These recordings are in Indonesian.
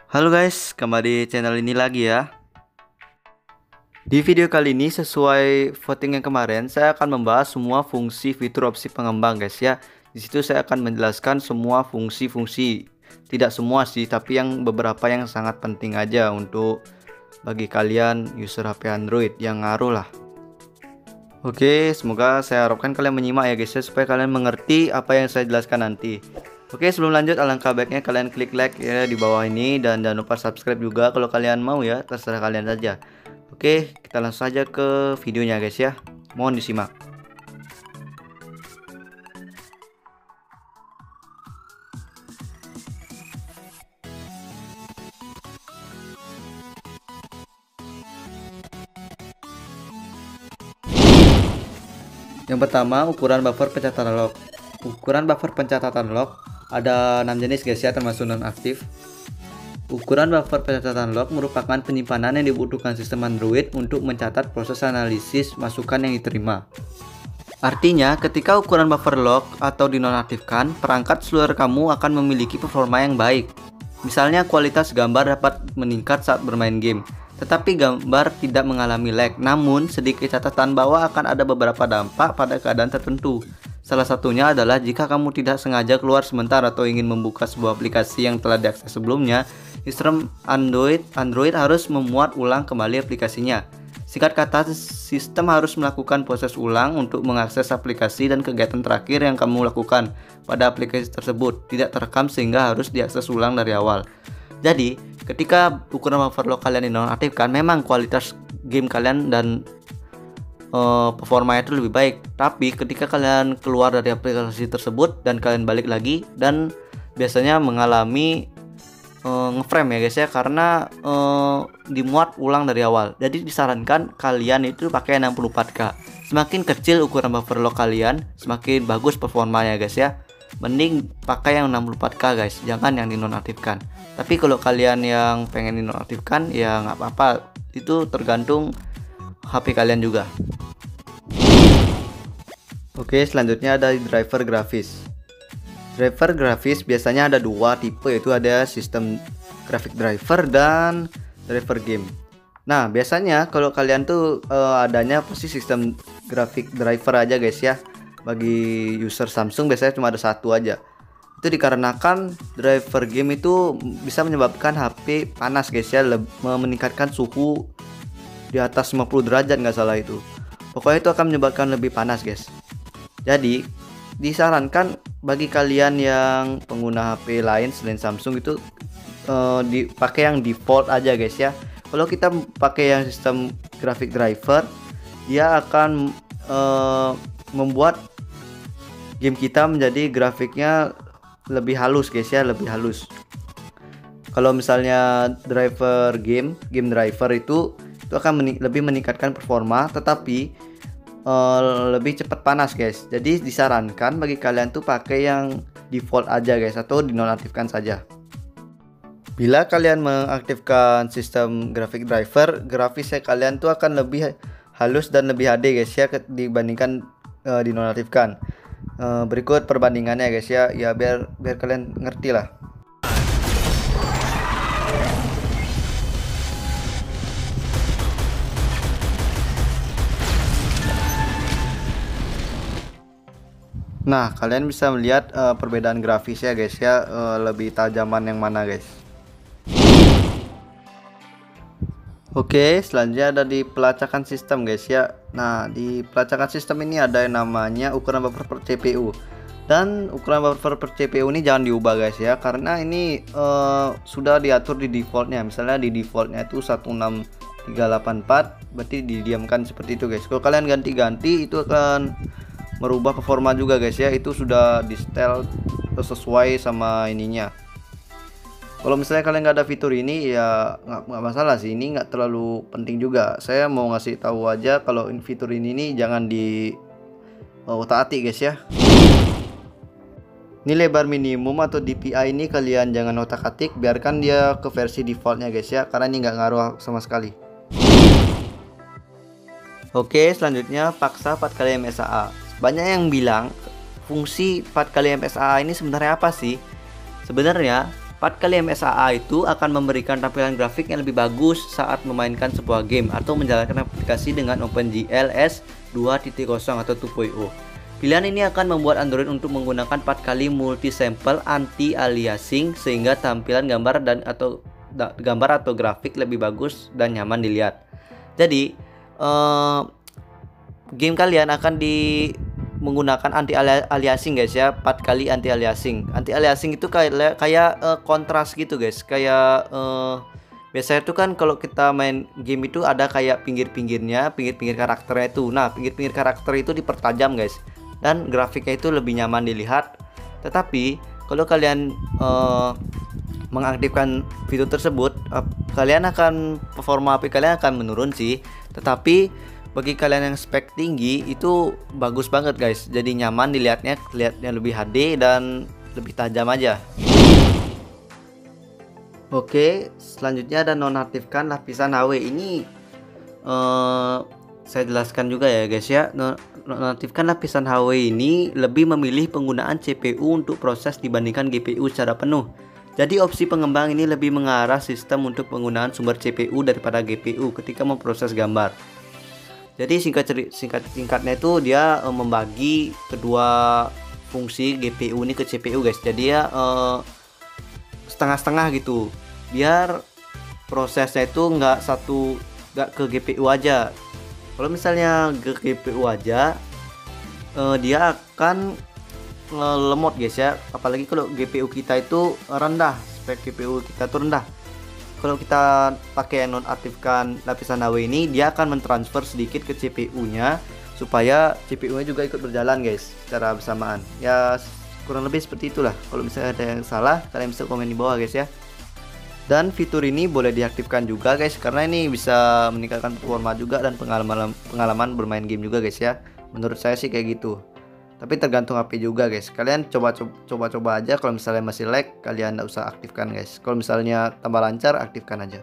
Halo guys, kembali di channel ini lagi ya. Di video kali ini sesuai voting yang kemarin, saya akan membahas semua fungsi fitur opsi pengembang guys ya. Di situ saya akan menjelaskan semua fungsi-fungsi. Tidak semua sih, tapi yang beberapa yang sangat penting aja untuk bagi kalian user HP Android yang ngaruh lah. Oke, semoga saya harapkan kalian menyimak ya guys ya, supaya kalian mengerti apa yang saya jelaskan nanti. Oke, sebelum lanjut alangkah baiknya kalian klik like ya di bawah ini, dan jangan lupa subscribe juga kalau kalian mau ya, terserah kalian saja. Oke, kita langsung saja ke videonya guys ya. Mohon disimak. Yang pertama, ukuran buffer pencatatan log. Ukuran buffer pencatatan log ada 6 jenis guys ya, termasuk nonaktif. Ukuran buffer pencatatan log merupakan penyimpanan yang dibutuhkan sistem Android untuk mencatat proses analisis masukan yang diterima. Artinya, ketika ukuran buffer log atau dinonaktifkan, perangkat seluler kamu akan memiliki performa yang baik. Misalnya, kualitas gambar dapat meningkat saat bermain game, tetapi gambar tidak mengalami lag. Namun, sedikit catatan bahwa akan ada beberapa dampak pada keadaan tertentu. Salah satunya adalah jika kamu tidak sengaja keluar sebentar atau ingin membuka sebuah aplikasi yang telah diakses sebelumnya, sistem Android harus memuat ulang kembali aplikasinya. Singkat kata, sistem harus melakukan proses ulang untuk mengakses aplikasi, dan kegiatan terakhir yang kamu lakukan pada aplikasi tersebut tidak terekam sehingga harus diakses ulang dari awal. Jadi, ketika ukuran buffer log kalian dinonaktifkan, memang kualitas game kalian dan performanya itu lebih baik. Tapi ketika kalian keluar dari aplikasi tersebut dan kalian balik lagi, dan biasanya mengalami ngeframe ya guys ya, karena dimuat ulang dari awal. Jadi disarankan kalian itu pakai 64K. Semakin kecil ukuran buffer log kalian, semakin bagus performanya guys ya. Mending pakai yang 64K guys, jangan yang dinonaktifkan. Tapi kalau kalian yang pengen dinonaktifkan ya nggak apa-apa, itu tergantung HP kalian juga. Oke, selanjutnya ada driver grafis. Driver grafis biasanya ada dua tipe, yaitu ada sistem grafik driver dan driver game. Nah, biasanya kalau kalian tuh adanya pasti sistem grafik driver aja guys ya. Bagi user Samsung biasanya cuma ada satu aja. Itu dikarenakan driver game itu bisa menyebabkan HP panas guys ya, meningkatkan suhu di atas 50 derajat nggak salah itu. Pokoknya itu akan menyebabkan lebih panas guys. Jadi disarankan bagi kalian yang pengguna HP lain selain Samsung itu dipakai yang default aja guys ya. Kalau kita pakai yang sistem graphic driver, dia akan membuat game kita menjadi grafiknya lebih halus guys ya, lebih halus. Kalau misalnya driver game driver itu akan lebih meningkatkan performa, tetapi lebih cepat panas guys. Jadi disarankan bagi kalian tuh pakai yang default aja guys, atau dinonaktifkan saja. Bila kalian mengaktifkan sistem graphic driver, grafisnya kalian tuh akan lebih halus dan lebih HD guys ya, dibandingkan dinonaktifkan. Berikut perbandingannya guys ya, biar kalian ngerti lah. Nah, kalian bisa melihat perbedaan grafis ya guys ya, lebih tajaman yang mana guys. Oke, selanjutnya ada di pelacakan sistem guys ya. Nah, di pelacakan sistem ini ada yang namanya ukuran buffer per CPU. Dan ukuran buffer per CPU ini jangan diubah guys ya, karena ini sudah diatur di defaultnya. Misalnya di defaultnya itu 16384, berarti didiamkan seperti itu guys. Kalau kalian ganti-ganti itu akan merubah performa juga guys ya, itu sudah di setel sesuai sama ininya. Kalau misalnya kalian nggak ada fitur ini ya nggak masalah sih, ini nggak terlalu penting juga. Saya mau ngasih tahu aja kalau fitur ini nih jangan di taati guys ya. Ini lebar minimum atau DPI ini kalian jangan otak-atik, biarkan dia ke versi defaultnya guys ya, karena ini nggak ngaruh sama sekali. Oke, selanjutnya paksa 4x MSAA. Banyak yang bilang fungsi 4x MSAA ini sebenarnya apa sih? Sebenarnya 4x MSAA itu akan memberikan tampilan grafik yang lebih bagus saat memainkan sebuah game atau menjalankan aplikasi dengan OpenGL S2.0 atau 2.0. Pilihan ini akan membuat Android untuk menggunakan 4x multi-sample anti-aliasing sehingga tampilan gambar atau grafik lebih bagus dan nyaman dilihat. Jadi game kalian akan menggunakan anti-aliasing guys ya, 4x anti-aliasing. Anti-aliasing itu kayak kontras gitu guys, kayak biasanya itu kan kalau kita main game itu ada kayak pinggir karakternya itu. Nah, pinggir karakter itu dipertajam guys, dan grafiknya itu lebih nyaman dilihat. Tetapi kalau kalian mengaktifkan fitur tersebut, performa HP kalian akan menurun sih. Tetapi bagi kalian yang spek tinggi itu bagus banget guys, jadi nyaman dilihatnya lebih HD dan lebih tajam aja. Oke, selanjutnya ada nonaktifkan lapisan HW. Ini saya jelaskan juga ya guys ya. Nonaktifkan lapisan HW ini lebih memilih penggunaan CPU untuk proses dibandingkan GPU secara penuh. Jadi opsi pengembang ini lebih mengarah sistem untuk penggunaan sumber CPU daripada GPU ketika memproses gambar. Jadi singkatnya itu dia membagi kedua fungsi GPU ini ke CPU guys. Jadi ya setengah-setengah gitu, biar prosesnya itu nggak ke GPU aja. Kalau misalnya ke GPU aja, dia akan lemot guys ya. Apalagi kalau GPU kita itu rendah, spek GPU kita tuh rendah. Kalau kita pakai nonaktifkan lapisan HW ini, dia akan mentransfer sedikit ke CPU-nya supaya CPU-nya juga ikut berjalan guys secara bersamaan. Ya kurang lebih seperti itulah. Kalau misalnya ada yang salah, kalian bisa komen di bawah guys ya. Dan fitur ini boleh diaktifkan juga guys, karena ini bisa meningkatkan performa juga dan pengalaman bermain game juga guys ya. Menurut saya sih kayak gitu. Tapi tergantung HP juga guys. Kalian coba aja. Kalau misalnya masih lag, kalian nggak usah aktifkan guys. Kalau misalnya tambah lancar, aktifkan aja.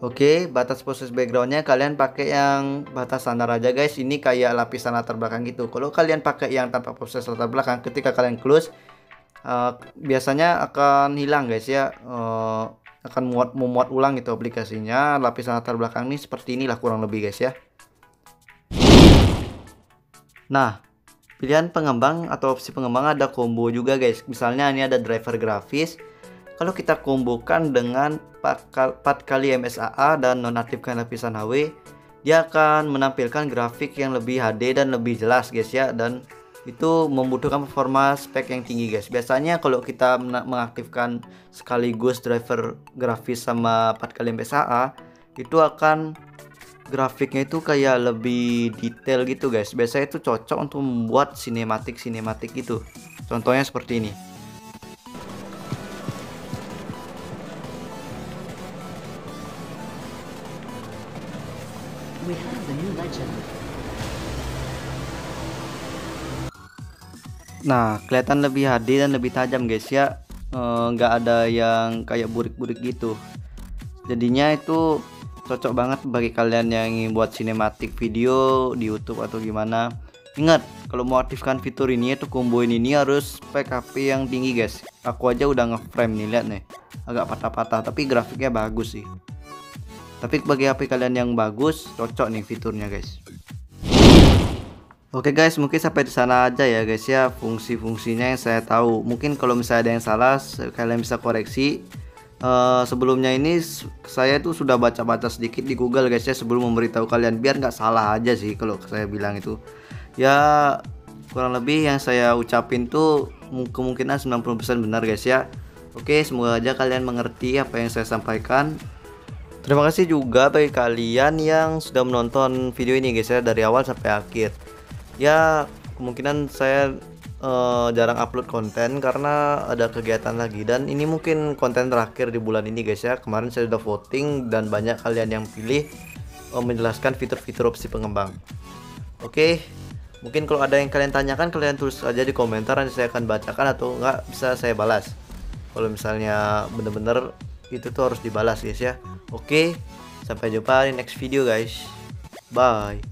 Oke, batas proses backgroundnya kalian pakai yang batas standar aja guys. Ini kayak lapisan latar belakang gitu. Kalau kalian pakai yang tanpa proses latar belakang, ketika kalian close, biasanya akan hilang guys ya. Akan memuat ulang gitu aplikasinya. Lapisan latar belakang ini seperti inilah kurang lebih guys ya. Nah, pilihan pengembang atau opsi pengembang ada combo juga guys. Misalnya ini ada driver grafis. Kalau kita kombokan dengan 4x MSAA dan nonaktifkan lapisan HW, dia akan menampilkan grafik yang lebih HD dan lebih jelas guys ya. Dan itu membutuhkan performa spek yang tinggi guys. Biasanya kalau kita mengaktifkan sekaligus driver grafis sama 4x MSAA, itu akan grafiknya itu kayak lebih detail gitu guys. Biasanya itu cocok untuk membuat sinematik gitu. Contohnya seperti ini. Nah, kelihatan lebih HD dan lebih tajam guys ya. Nggak ada yang kayak burik-burik gitu. Jadinya itu cocok banget bagi kalian yang ingin buat sinematik video di YouTube atau gimana. Ingat, kalau mau aktifkan fitur ini itu komboin ini harus spek HP yang tinggi guys. Aku aja udah ngeframe nih, lihat nih. Agak patah-patah tapi grafiknya bagus sih. Tapi bagi HP kalian yang bagus, cocok nih fiturnya guys. Oke guys, mungkin sampai di sana aja ya guys ya fungsi-fungsinya yang saya tahu. Mungkin kalau misalnya ada yang salah, kalian bisa koreksi. Sebelumnya ini saya tuh sudah baca-baca sedikit di Google guys ya sebelum memberitahu kalian, biar nggak salah aja sih kalau saya bilang itu. Ya kurang lebih yang saya ucapin tuh kemungkinan 90% benar guys ya. Oke, semoga aja kalian mengerti apa yang saya sampaikan. Terima kasih juga bagi kalian yang sudah menonton video ini guys ya dari awal sampai akhir. Ya kemungkinan saya jarang upload konten karena ada kegiatan lagi, dan ini mungkin konten terakhir di bulan ini guys ya. Kemarin saya sudah voting dan banyak kalian yang pilih menjelaskan fitur-fitur opsi pengembang. Oke, mungkin kalau ada yang kalian tanyakan, kalian tulis aja di komentar, nanti saya akan bacakan atau enggak bisa saya balas. Kalau misalnya bener-bener itu tuh harus dibalas guys ya. Oke, sampai jumpa di next video guys. Bye.